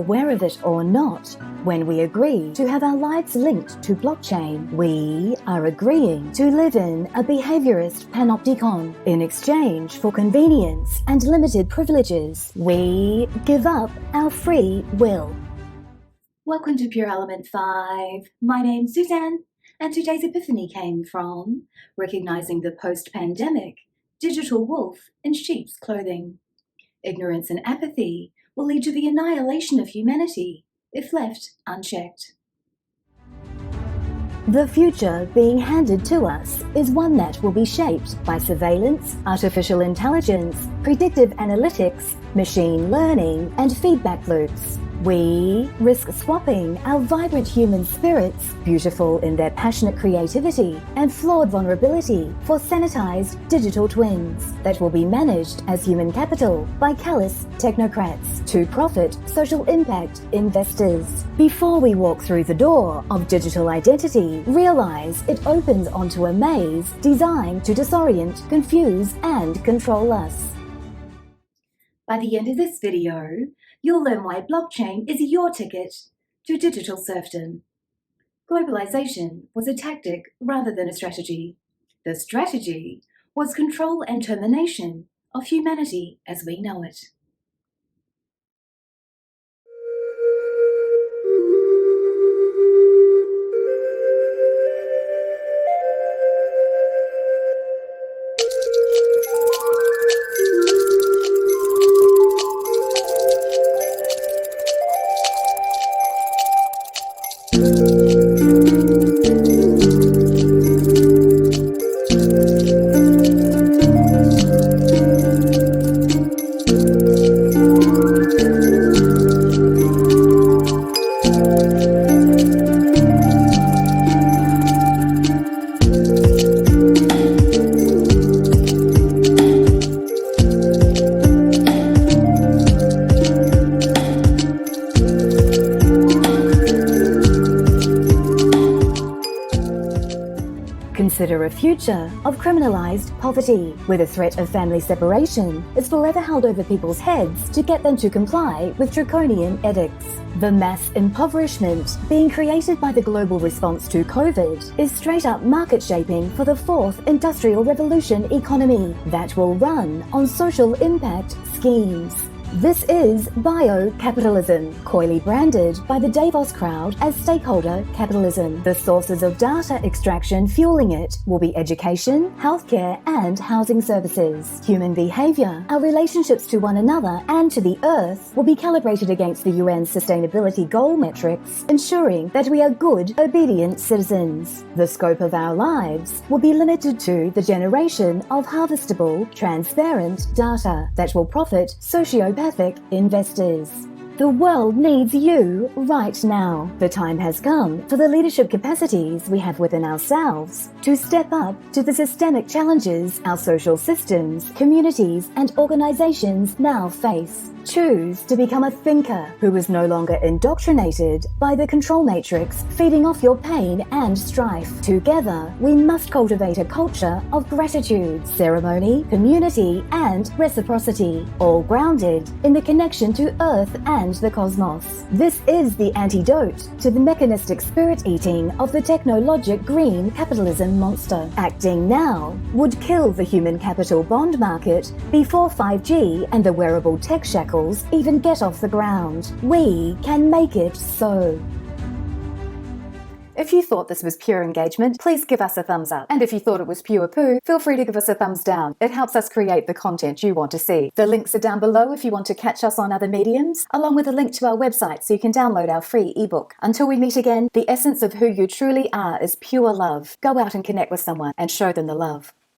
aware of it or not, when we agree to have our lives linked to blockchain, we are agreeing to live in a behaviorist panopticon. In exchange for convenience and limited privileges, we give up our free will. Welcome to Pure Element 5. My name's Suzanne, and today's epiphany came from recognizing the post-pandemic digital wolf in sheep's clothing. Ignorance and apathy will lead to the annihilation of humanity if left unchecked. The future being handed to us is one that will be shaped by surveillance, artificial intelligence, predictive analytics, machine learning, and feedback loops. We risk swapping our vibrant human spirits, beautiful in their passionate creativity and flawed vulnerability, for sanitized digital twins that will be managed as human capital by callous technocrats to profit social impact investors. Before we walk through the door of digital identity, realize it opens onto a maze designed to disorient, confuse, and control us. By the end of this video, you'll learn why blockchain is your ticket to digital serfdom. Globalization was a tactic rather than a strategy. The strategy was control and termination of humanity as we know it. Consider a future of criminalized poverty, where the threat of family separation is forever held over people's heads to get them to comply with draconian edicts. The mass impoverishment being created by the global response to COVID is straight up market shaping for the fourth industrial revolution economy that will run on social impact schemes. This is bio-capitalism, coyly branded by the Davos crowd as stakeholder capitalism. The sources of data extraction fueling it will be education, healthcare, and housing services. Human behavior, our relationships to one another and to the earth, will be calibrated against the UN sustainability goal metrics, ensuring that we are good, obedient citizens. The scope of our lives will be limited to the generation of harvestable, transparent data that will profit sociopathic investors. The world needs you right now. The time has come for the leadership capacities we have within ourselves to step up to the systemic challenges our social systems, communities, and organizations now face. Choose to become a thinker who is no longer indoctrinated by the control matrix feeding off your pain and strife. Together, we must cultivate a culture of gratitude, ceremony, community, and reciprocity, all grounded in the connection to Earth and the cosmos. This is the antidote to the mechanistic spirit eating of the technologic green capitalism monster. Acting now would kill the human capital bond market before 5G and the wearable tech shackles even get off the ground. We can make it so. If you thought this was pure engagement, please give us a thumbs up. And if you thought it was pure poo, feel free to give us a thumbs down. It helps us create the content you want to see. The links are down below if you want to catch us on other mediums, along with a link to our website so you can download our free ebook. Until we meet again, the essence of who you truly are is pure love. Go out and connect with someone and show them the love.